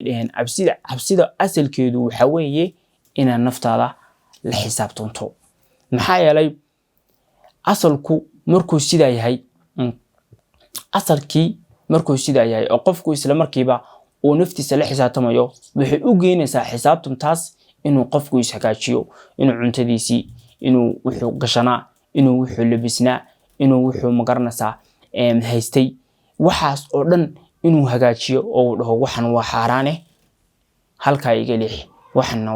cabsida asalkeedu waxa weeye inaad naftaada la xisaabtanto maxaa yeelay asalku markuu sidaa yahay asalkii markuu sidaa yahay oo qofku isla markiiba uu naftiisa la xisaabtamayo waxay u geynaysaa xisaabtantaas inuu qofku ishagaajiyo inuu cuntadiisii inuu wuxuu gashanaa inuu wuxuu labisnaa inuu wuxuu magaranaysaa haystay waxaas oo dhan inuu hagaajiyo oo dhaho waxan waa xaraane halka iga leex waxan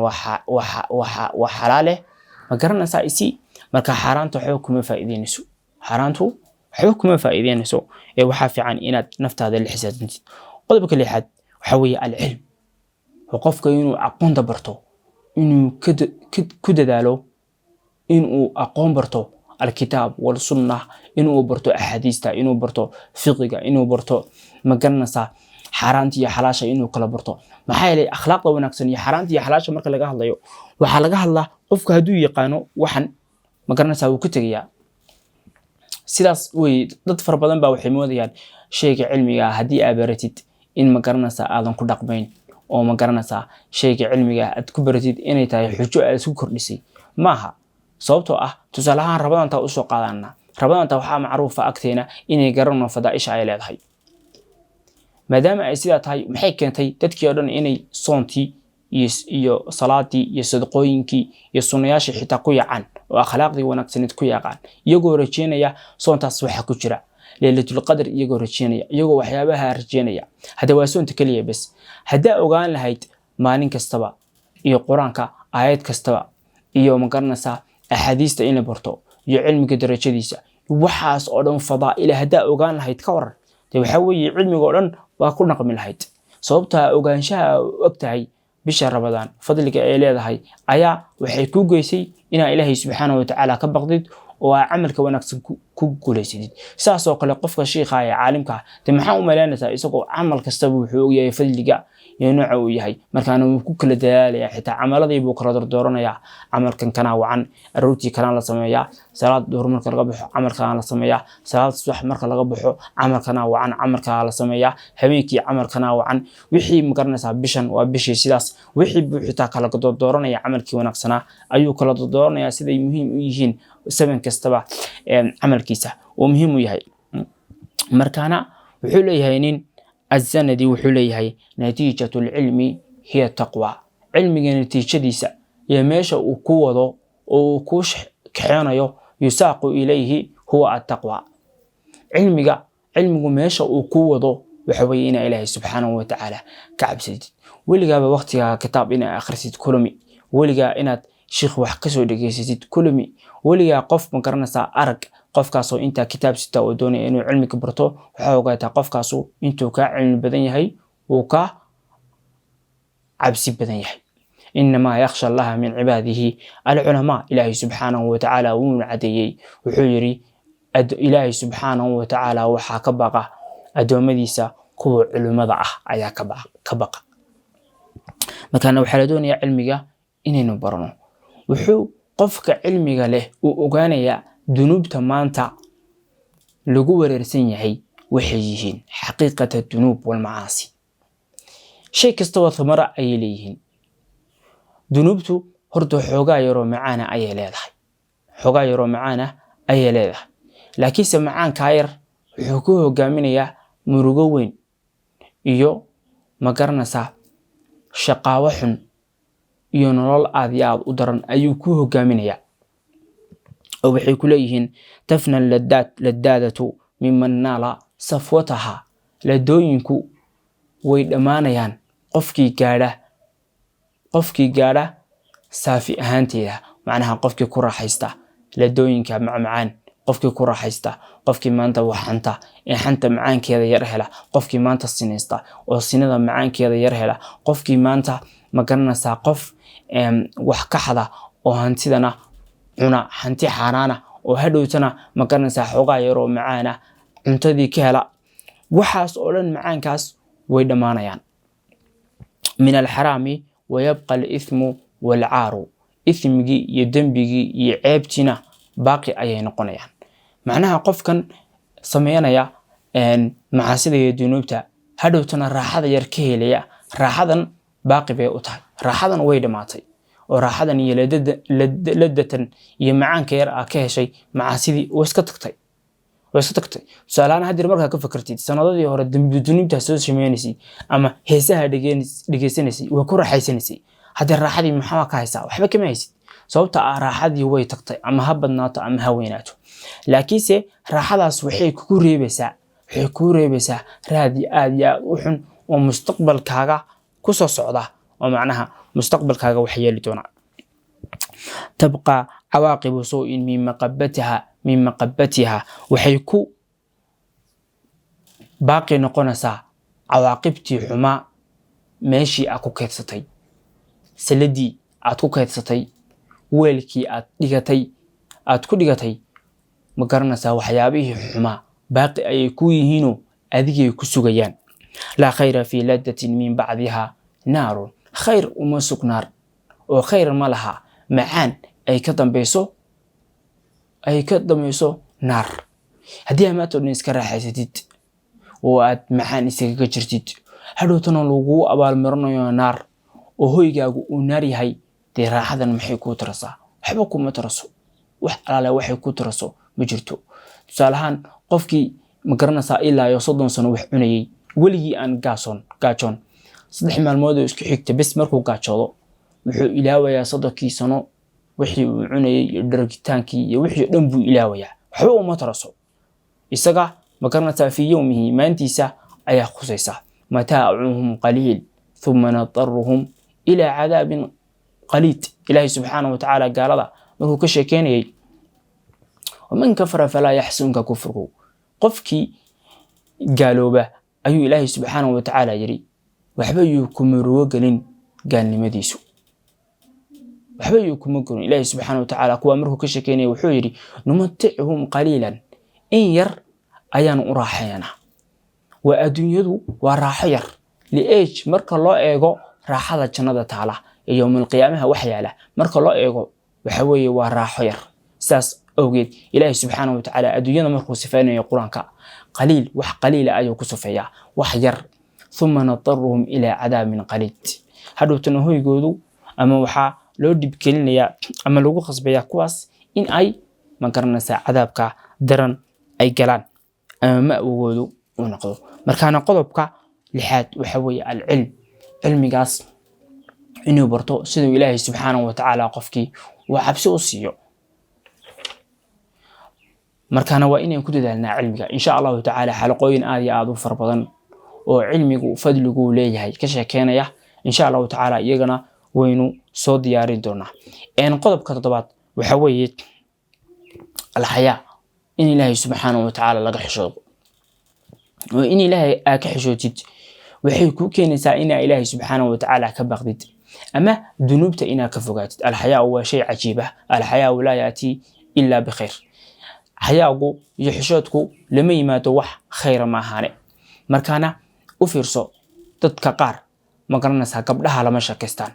waa xalaale magaranaysaa isi marka xaraanta waxba kuma faa'iideynayso xaraantu waxba kuma faa'iideynayso ee waxa fiican inaad naftaada la xisaabtantid qodobka lixaad waxa weeye al-cilm qofka inuu aqoonta barto inuu ku dadaalo inuu aqoon barto الكتاب والسنة إنه برتو أحاديثه إنه برتو فقهه إنه برتو مجنسة حرانتي حلاشة إنه كلا برتو ما حيلي أخلاق ونكسن يا حرانتي حلاشة مركل لجاه الله يو وحلقاه الله قفك هدو يقانو وحن مجنسة وكتريا سلاس وي تطفر بدن بوحمود يعني شيء علمي هدي أبرتيد إن مجنسة أذن كل دقبين أو مجنسة شيء علمي أتكبرتيد إن يتاي حجة سكر لسي ماها sababtoo ah tusaalahan rabadanta u soo qaadana rabadanta waxa macruuf agteena inay garanno fadaaisha ay leedahay maadaama ay sida tahay maxay keentay dadkii oo dhan inay soontii iyo salaadii iyo sadaqooyinkii iyo sunnayaashii xitaa ku yacaan oo akhlaaqdii wanaagsaneed ku yaqaan iyagoo rajeynaya soontaas waxa ku jira leelatul qadar iyagoo rajeynaya iyagoo waxyaabaha rajeynaya hada waa soonta kaliya bas hada ogaan lahayd maalin kastaba iyo quraanka aayad kastaba iyo magaranaysa أحاديث إنه برتو يعلم قدر جديسة وحاس أولن فضائل هداء وقان لهيد كور تبحوي علم قولن وأكون نقم لهيد صوبتها وقان شاء وقتها بشهر رمضان فضلك إلى هاي أيا وحيكو جيسي إن إلهي سبحانه وتعالى كبقدد وعملك ونكس كوجل سيد ساسو قل قفك الشيخ هاي عالمك تمحاو ملانة يسقو عمل كستبو حوجي فضلك ينوع وياهي مركانو كل دلالة حتى عمل ذي بكرة دورنا يا عمل كان وعن الروتي كان على سمايا صلاة دور مرك القبح عمل كان على سمايا صلاة الصبح مرك القبح عمل كان وعن عمل كان على سمايا هميكي عمل كان وعن وحي مقرنة بشن وبشي سلاس وحي بحتى كلا دورنا يا عمل كي ونقصنا أيو كلا دورنا يا سيدي مهم يجين سبن كستبع عمل كيسة ومهم وياهي مركانا وحول يهينين الزندي وحوليه نتيجة العلم هي التقوى علمي نتيجة ديسة يماشى وكوضو وكوش كحيانيو يساق إليه هو التقوى علمي ماشى وكوضو وحوينا إليه سبحانه وتعالى كعب سيد ولقى بوقتها كتاب إنا أخرسيد كلمي ولقى إنا شيخ وحكسو دقيسيد كلمي ولقى قف مقرنسا أرق قف كاسو انت كتاب ستا ودوني انو علمك برتو وحاوغاتا قف كاسو انتو كا علم بدن يحي وكا عبسي بدن يحي إنما يخشى الله من عباده العلماء إلهي سبحانه وتعالى ومن عديي وحيري إلهي سبحانه وتعالى وحا كبقى أدو مديسة كو علماء أيا كبقى مكان وحالدوني علمك إنينو برنو وحو قفك علمك له وأغانيا ذنوبته مانتا لغو وررسن يحي وحييهين حقيقة الذنوب والمعاصي شيء كستوى ثمرة أي ليهين ذنوبته هردو حوغا يرو معانا أي ليدهي حوغا يرو معانا أي ليدهي لكن سمعان كاير حكوه قامينيا مروغوين إيو مقرنسا شقاوحن إيو نرول آذياب ودرن أيو كوه قامينيا أو بحي كليهن تفنى للدادة ممن نال صفوتها لدوينكو ويدمانيان قفكي قاله سافي أهانتيها معناها قفكي كرة حيستا لدوينك معان قفكي كرة حيستا قفكي مانتا وحانتا إن حانتا معان كيدا يرهلا قفكي مانتا السينيستا والسينيدا معان كيدا يرهلا قفكي مانتا مقرنا ساقف وحكحدا وهانتيدنا عنا حنتي حارانا وهدوتنا مقرنسا حوغا يرو معانا cuntadii ka hela waxaas oo dhan macaankaas way dhamaanayaan min al-harami wa yabqa al-ithmu wal-'aru ithmigi iyo dambigi iyo ceebtina baaqi ayay noqonayaan macnaha qofkan sameeyanaya macaasida iyo dunuubta hadhowtana raaxada yar ka helaya raaxadan baaqi bay u tahay, raaxadan way dhamaatay oo raaxadan iyo ladatan iyo macaanka yar ka heshay macaasidii way iska tagtay tusaalahaan haddii markaa ka fakartid sanadadii hore dunubta soo samaynaysay ama heesaha dhegeysanaysay way ku raaxaysanaysay haddii raaxadii maxaa ka haysaa waxba kama haysid sababta raaxadii way tagtay ama ha badnaato ama ha weynaato laakiinse raaxadaas waxay kugu reebaysaa raadi aad iyo aad u xun oo mustaqbalkaaga ku soo socda oo macnaha mustaqbalkaaga wax yeeli doona tabqa cawaaqibu suu'in min maqabatiha waxay ku baaqi noqonaysaa cawaaqibtii xumaa meeshii aad ku kaydsatay saladii aad ku kaydsatay weelkii aad ku dhigatay ma garanaysaa waxyaabihii xumaa baaqi ayay ku yihiinoo adigay ku sugayaan laa khayra fii ladatin min bacdiha naarun khayr uma sugnaar oo khayr ma laha macaan ay ka dambayso naar haddii amaad oo dhan iska raaxaysatid oo aad macaan iskaga jirtid hadhowtana lagu abaalmarinayo naar oo hoygaagu uu naar yahay dee raaxadan maxay kuu tarasaa waxba kuma taraso wax alaale waxay ku taraso ma jirto tusaalahaan qofkii ma garanaysaa ilaa iyo 30 sano wax cunayay weligii aan gaajoon 3 maalmood oo isku xigta bas markuu gaajoodo wuxuu ilaawayaa 30 sano wixii uu cunayay iyo dhargitaankii iyo wixii dhan buu ilaawayaa waxba uma taraso isaga ma garanaysaa fi yawmihi maantiisa ayaa khusaysa mataacuhum qaliil thumma nadarruhum ila cadaabin qaliid ilaahi subxaanahu wa tacaala gaalada markuu ka sheekeynayay ومن كفر فلا يحزنك كفره قفكي قالوبه أيو إلهي سبحانه وتعالى يري وحبيكم روغلين قال لمديسو وحبيكم روغلين إلهي سبحانه وتعالى كوا أمره كشكيني وحيري نمتعهم قليلا إن ير أيان أراحينا وأدنيدو وراحير لإيش مرك الله إيغو راحة جنة تعالى يوم القيامة وحياله مرك الله إيغو وحوي وراحير ساس أوجد إلهي سبحانه وتعالى أدوينا مركو سفينة يقولون قليل قليل أيو كسفيا وحير ثم نضطرهم إلى عذاب من قليل هادو تنهو يقولوا أما وحا لو دبكلنيا أما لو خصبيا كواس إن أي ما كرنسا عذابك درن أي قلان أما ما أقولوا ونقضوا مركانا قضبك لحاد وحوي العلم علمي قاس إنه برطو سيدو إلهي سبحانه وتعالى قفكي وحبسه السيو markaana waa inaan ku dadaalnaa cilmiga insha Allah ta'ala xalaqooyin aad u far badan oo cilmigu fadligu leeyahay ka sheekeynaya insha Allah ta'ala iyagana waynu soo diyaarin doonaa qodobka toddobaad waxa weeye al-haya in Ilaahay subhanahu wa ta'ala laga xishoodo oo in Ilaahay ka xishootid waxay ku keenaysaa in Ilaahay subhanahu wa ta'ala ka baqdid ama dunuubta ina ka fogaatid al-haya waa shay cajiib ah al-haya la yaati illa bi khair حياغو يحشودكو لما يماتو wax khayr ma ahane markaana u fiirso dadka qaar ma garanaysaa gabdhaha lama shaqeystaan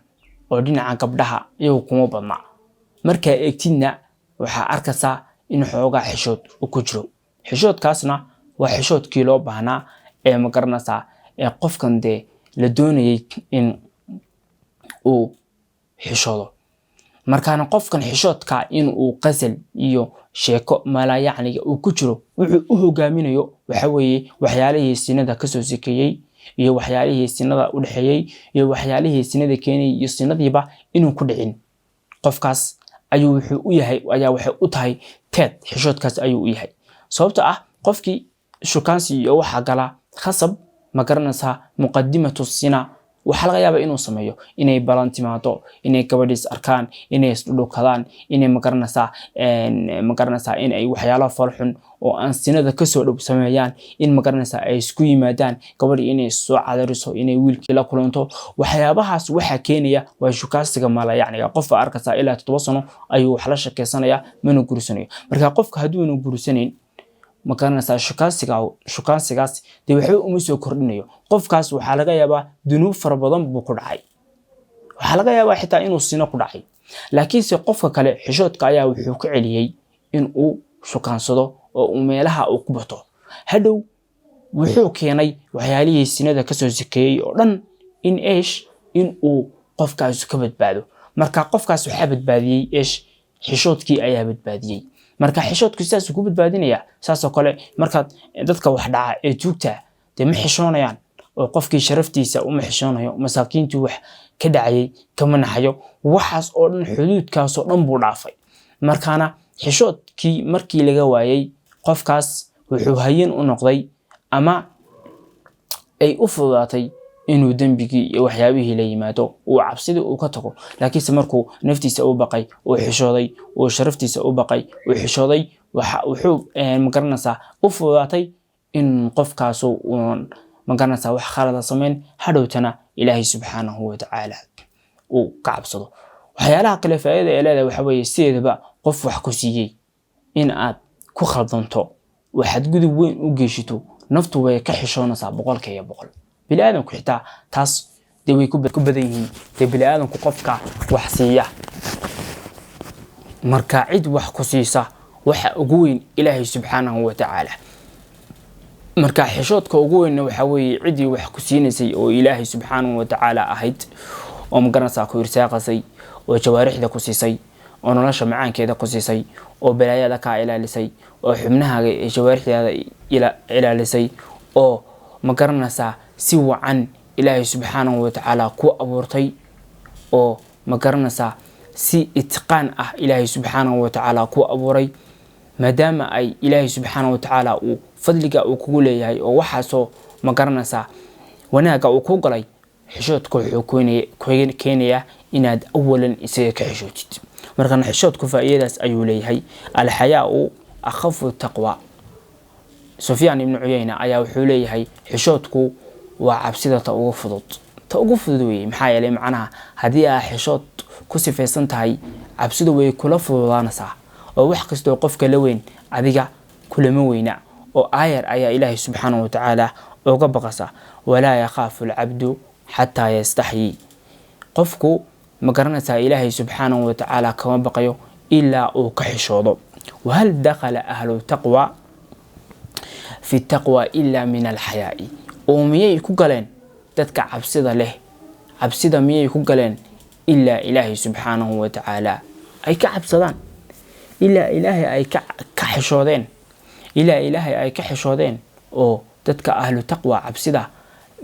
oo dhinaca gabdhaha iyagu kuma badna marka eegtina waxa arkaysaa in xoogaa xishood ku jiro xishoodkaasna waa xishoodkii loo baahnaa ee ma garanaysaa ee qofkan la doonayay in uu xishoodo markaana qofkan xishoodka in uu qasal iyo sheeko mala yacniga uu ku jiro wuxuu u hogaaminayo waxa weeye waxyaalihii sinada ka soo sikeeyay iyo waxyaalihii sinada u dhaxeeyay iyo waxyaalihii sinada keenay iyo sinadiiba inuu ku dhicin qofkaas ayuu wuxuu u yahay ayaa waxay u tahay teed xishoodkaas ayuu u yahay sababta ah qofkii shukaansi iyo waxa gala khasab ma garanaysaa muqaddimatu sina waxa laga yaabaa inuu sameeyo inay balantimaado inay gabadhiis arkaan inay isdhukadaan inay ma garanaysaa in ay waxyaalo falxun oo aan sinada ka soo dhow sameeyaan in ma garanaysaa ay isku yimaadaan gabadhi inay soo cadariso inay wiilkii la kulanto waxyaabahaas waxa keenaya waa shukaasiga mala yacniga qof arkaysa ilaa 7 sano ayuu wax la shaqeysanayaa mana guursanayo marka qofka haduu uu guursanayn ma garanaysaa shukaansigaas dee waxba uma soo kordhinayo qofkaas waxa laga yaabaa dunuub fara badan buu ku dhacay waxa laga yaabaa xitaa inuu sino ku dhacay laakiin si qofka kale xishoodka ayaa wuxuu ka celiyay in uu shukaansado oo uu meelaha uu ku bato hadhow wuxuu keenay waxyaalihii sinada ka soo sikeeyay oo dhan in ايش in uu qofkaas ka badbaado marka qofkaas waxa badbaadiyay ايش xishoodkii ayaa badbaadiyay marka xishoodku sidaas ku badbaadinaya saasoo kale marka dadka wax dhaca ee joogta ma xishoonayaan oo qofkii sharaftiisa uma xishoonayo masaakiintu wax ka dhacay kama naxayo waxaas oo dhan xuduudkaas oo dhan buu dhaafay markaana xishoodkii markii laga waayay qofkaas wuxuu hayin u noqday ama ay u fududaatay inuu dambigii iyo waxyaabihii la yimaado oo cabsida uu ka tago laakiin markuu naftiisa u baqay oo xishooday oo sharaftiisa u baqay oo xishooday wuxuu magaranaysaa u fududaatay in qofkaas uu magaranaysaa wax khalad sameyn hadhowtana ilaahay subxaanahu wa ta'ala uu ka cabsado waxyaalaha kale faa'iido ee leedahay waxa weeye sideedaba qof wax ku siiyay in aad ku khaldanto waxaad gudub weyn u geeshito naftu way ka xishoonaysaa 100% bini'aadamku xitaa taas way ku badan yihiin bini'aadamku qofka wax siiya marka cid wax ku siisa waxa ugu weyn ilaahay subxaanahu wa ta'ala marka xishoodka ugu weyn waxa weeye cidii wax ku siinaysay oo ilaahay subxaanahu wa ta'ala ahayd oo magaranaysaa ku irsaaqasay oo jawaarixda ku siisay oo nolosha macaankeeda ku siisay oo balaayada ka ilaalisay oo xubnahaaga ee jawaarixda ilaalisay oo magaranaysaa si wacan ilaahay subxaanahu wa ta'ala ku abuurtay oo magaranaysaa si itqaan ah ilaahay subxaanahu wa ta'ala ku abuuray maadaama ay ilaahay subxaanahu wa ta'ala uu fadliga uu kugu leeyahay oo waxaasoo magaranaysaa wanaaga uu ku galay xishoodku wuxuu keenayaa inaad awalan isaga ka xishootid marka xishoodku faa'iidadaas ayuu leeyahay alxayaa'u akhafu taqwa Sufyaan ibn Uyayna ayaa wuxuu leeyahay xishoodku waa cabsida ta ugu fudud weey maxaa yeelay macnaha hadii aad xishood ku sifaysan tahay cabsidu way kula fududaanaysaa oo wax kasta oo qofka la weyn adiga kulama weyna oo aayar ayaa ilaahay subxaanahu wa ta'ala uga baqasa wala yakhafu al-'abdu hatta yastahi qofku magaranaysaa ilaahay subxaanahu wa ta'ala kama baqayo illa uu ka xishoodo wahal dakhala ahlu taqwa في التقوى إلا من الحياء ومية كجلين تتك عبسدة له عبسدة مية كجلين إلا إلهي سبحانه وتعالى أي كعبسدان إلا إلهي أي كحشودين إلا إلهي أي كحشودين أو تتك أهل تقوى عبسدة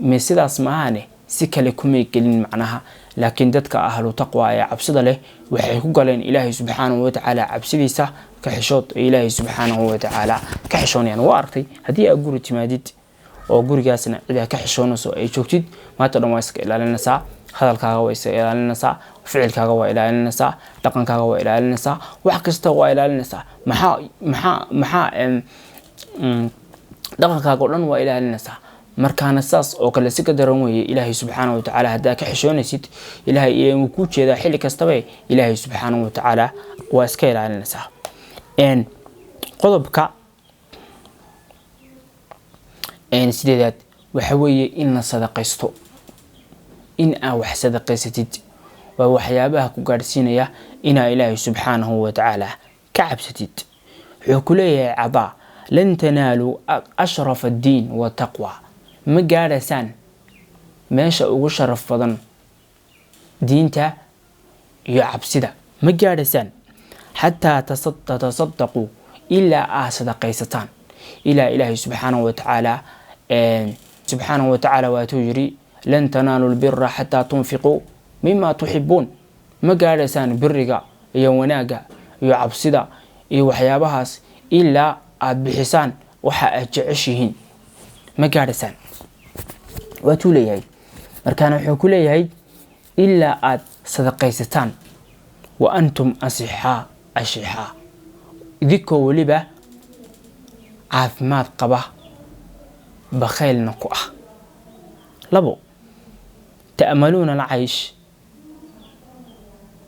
مسدة اسمهانه سكلكم يكلين معناها لكن تتك أهل تقوى أي عبسدة له وحي كجلين إلهي سبحانه وتعالى عبسديسه كحشود إلهي سبحانه وتعالى كحشون يعني وارتي هدي أقول تماديد أو أقول جاسنا إذا كحشون سو أي شوكتيد ما ترى ما يسك إلى النساء هذا الكاغو يسك إلى النساء فعل كاغو إلى النساء لقن كاغو إلى النساء وحكس تغو إلى النساء محا لقن كاغو لن وإلى النساء markaan saas oo kale si ka daran weeye ilaahay subxaanahu wa ta'ala hadaa ka xishoonaysid ilaahay ee ku jeeda xilli kastaba ilaahay subxaanahu wa ta'ala waa iska ilaalinaysaa qodobka sideedaad waxa weeye in la sadaqaysto in aad wax sadaqaysatid waa waxyaabaha ku gaarsiinaya ina ilaahay subxaanahu wa ta'ala ka cabsatid wuxuu ku leeyahay cadaa lan tanaalu ashraf ad-diin wa taqwa ma gaaraysan meesha ugu sharaf badan diinta iyo cabsida ma gaaraysan حتى تصدقوا إلا صدقيستان إلى إلهي سبحانه وتعالى وتجري لن تنالوا البر حتى تنفقوا مما تحبون ما قالسان برقا يوناقا يعبصدا يوحيابهاس إلا بحسان وحا أجعشهن ما قالسان وتوليهي مركان وحكوليهي إلا صدقيستان وأنتم أصحاء أشحاء ذكو ولبا عافمات قبه بخيل نقوه لبو تأملون العيش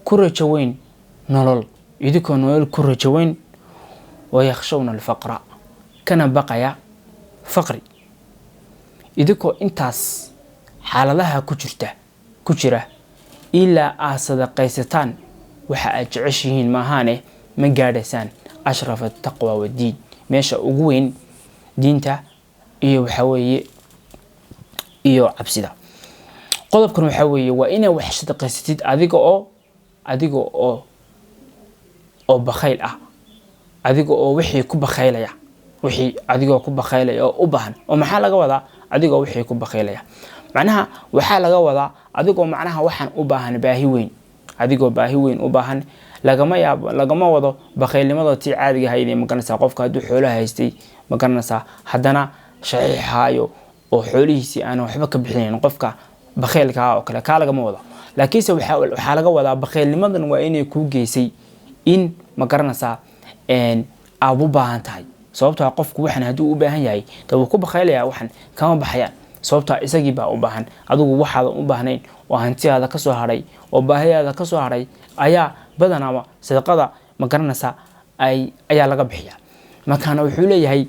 كرجوين نلل يذكو نلل كرجوين ويخشون الفقر كان بقيا فقري يذكو انتاس حال لها كجرة إلا صدقيستان waxa aad jeceshihiin maahaane ma gaadhaysaan ashraf at-taqwa wad-diin meesha ugu weyn diinta iyo waxa weeye iyo cabsida qodobkan waxa weeye waa inaa wax sadaqaysatid adiga oo bakhayl ah, adiga oo wixii ku bakhaylaya, wixii adigoo ku bakhaylaya oo u baahan. oo maxaa laga wadaa adigoo wixii ku bakhaylaya, macnaha waxaa laga wadaa adigoo macnaha waxaan u baahan baahi weyn, adigoo baahi weyn u baahan. lagama wado bakhaylnimada tii caadiga ahayd ee magaranaysaa qofka hadduu xoolaha haystay magaranaysaa haddana shaxiixaayo oo xoolihiisii aan waxba ka bixinayn, qofka bakhaylka oo kale kaa lagama wado. laakiinse waxaa laga wadaa bakhaylnimadan waa inay kuu geysay in magaranaysaa aad u baahan tahay. sababtoo qofku waxan hadduu u baahan yahay dee wuu ku bakhaylaya, waxan kama baxayaan sababtoo isagii baa u baahan. adigu waxaad u baahnayn oo hantiyaada ka soo haray oo baahiyaada ka soo haray ayaa badanaa sadaqada magaranaysaa ayaa laga bixiyaa. markaana wuxuu leeyahay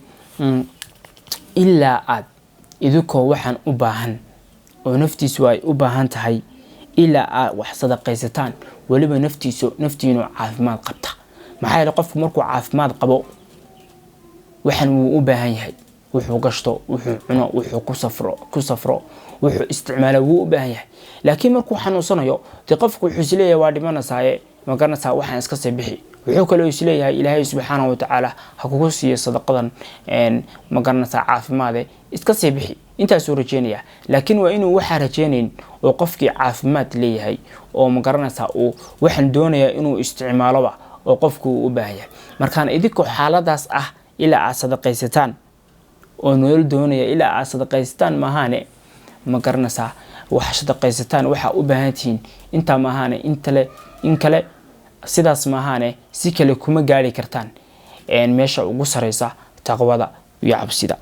ilaa aad idinkoo waxaan u baahan oo naftiisu ay u baahan tahay, ilaa aad wax sadaqaysataan waliba naftiinu caafimaad qabta. maxaa yeelay qofku markuu caafimaad qabo waxaan wuu u baahan yahay, wuxuu gashto, wuxuu cuno, wuxuu ku safro, wuxuu isticmaalo wuu u baahan yahay. laakiin markuu xanuunsanayo dee qofku wuxuu isleeyahay waa dhimanaysaa magaranaysaa waxaan iska sii bixi. wuxuu kaloo isleeyahay ilaahay subxaanahu watacaala ha kugu siiyo sadaqadan magaranaysaa caafimaade iska sii bixi, intaasuu rajeynaya. laakiin waa inuu waxaa rajeynayn oo qofkii caafimaad leeyahay oo magaranaysaa uu waxaan doonaya inuu isticmaaloba oo qofku uu u baahan yahay. markaan idinkoo xaaladaas ah ilaa aad sadaqaysataan oo nolol doonaya ilaa aad sadaqaysataan maahaane magaranaysaa wax sadaqaysataan waxaa u baahan tihiin intaa maahaane in kale sidaas maahaane si kale kuma gaari kartaan meesha ugu sareysa taqwada iyo cabsida.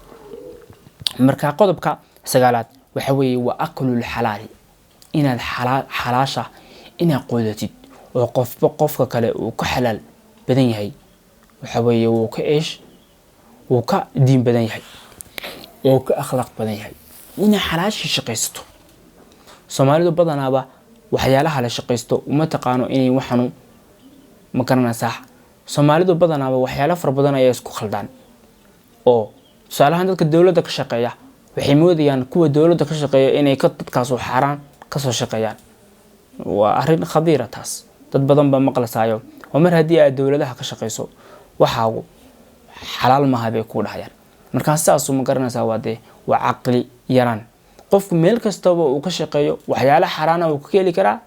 marka qodobka 9aad waxa weeye waa aklul xalaali, inaad xalaasha inaad qoodatid oo qofka kale uu ka xalaal badan yahay. waxa weeye wuu ka diin badan yahay oo ka akhlaaq badan yahay inaad xalaashii shaqaysato. Soomaalidu badanaaba waxyaalaha la shaqaysto uma taqaano inay waxanu magaranaysaa. Soomaalidu badanaaba waxyaalo fara badan ayaa isku khaldaan oo tusaalahan dadka dawladda ka shaqeeya waxay moodayaan kuwa dawladda ka shaqeeya inay dadkaas oo xaraan ka soo shaqeeyaan. waa arrin khadiira taas, dad badan baa maqlasaayo oo mar haddii aad dawladaha ka shaqeyso waxaagu xalaal maaha bay ku dhahayaan. markaa sidaas uma garanaysaa waa caqli yaraan. qofku meel kastaba uu ka shaqeeyo waxyaalo xaraana uu ka heli karaa,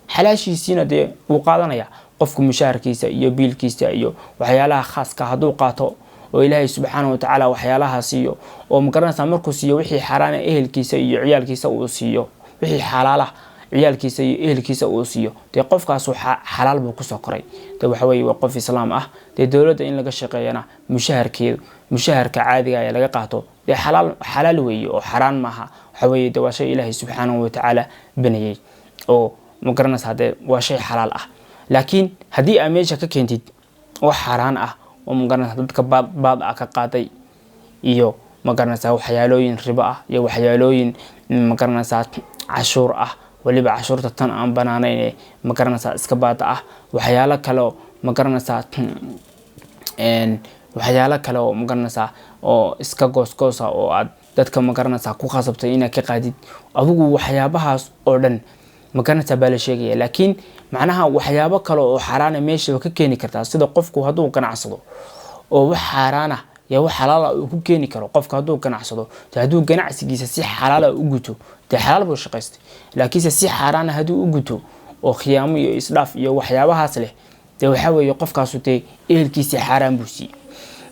xalaashiisiina dee uu qaadanaya. qofku mushaharkiisa iyo biilkiisa iyo waxyaalaha khaaska hadduu qaato oo ilaahay subxaanahu watacaala waxyaalaha siiyo oo ma garanaysaa markuu siiyo wixii xaraana ehelkiisa iyo ciyaalkiisa uu siiyo, wixii xalaala ciyaalkiisa iyo ehelkiisa uu siiyo, dee qofkaas xalaal buu kusoo koray. dee waxa weeye waa qof islaam ah. dee dawladda in laga shaqeeyana mushaharka caadiga ayaa laga qaato dee xalaal weeye oo xaraan maaha. waxa weeye dee waa shay ilaahay subxaanahu watacaala banayay oo ma garanaysaa dee waa shay xalaal ah. laakiin haddii aad meesha ka keentid wax xaraan ah oo ma garanaysaa dadka baad ah ka qaaday iyo ma garanaysaa waxyaalooyin ribo ah iyo waxyaalooyin ma garanaysaa cashuur ah, waliba cashuurta tan aan banaanayn ma garanaysaa iska baada ah, waxyaalo kale oo ma garanaysaa ma garanaysaa oo iska goosgoosa oo aad dadka ma garanaysaa ku khasabtay inaad ka qaadid. adigu waxyaabahaas oo dhan ma garanaysaa baa la sheegaya. laakiin macnaha waxyaabo kale oo xaraana meesha ka keeni kartaa, sida qofku hadduu ganacsado oo wax xaraana iyo wax xalaal uu ku keeni karo. qofka hadduu ganacsado hadduu ganacsigiisa si xalaal u guto dee xalaal buu shaqaystay. laakiin si xaraana hadduu u guto oo khiyaamo iyo isdhaaf iyo waxyaabahaas leh dee waxa weeye qofkaas dee ehelkiisa xaraan buu siiyay.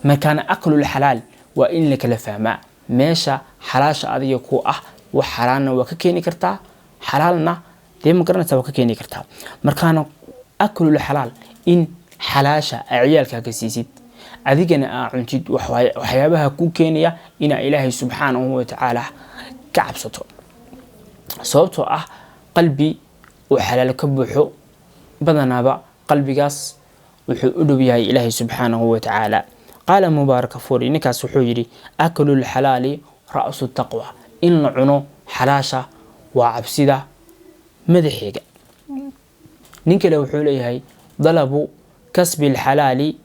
markaana aklul xalaal waa in la kala fahmaa meesha xalaasha adiga ku ah wax xaraana waa ka keeni kartaa, xalaalna dee ma garanaysaa waa ka keeni kartaa. markaana aklul xalaal in xalaasha ay ciyaalkaaga siisid adigana aa cuntid waxyaabaha ku keenaya inaa ilaahay subxaanahu watacaala ka cabsato. sababtoo ah qalbi oo xalaal ka buuxo badanaaba qalbigaas wuxuu u dhow yahay ilaahay subxaanahu watacaala. qaala mubaarak fuuri ninkaas wuxuu yidhi aklul xalaali ra'su taqwa, in la cuno xalaasha waa cabsida madaxeega. nin kale wuxuu leeyahay dalabu kasbi alxalaali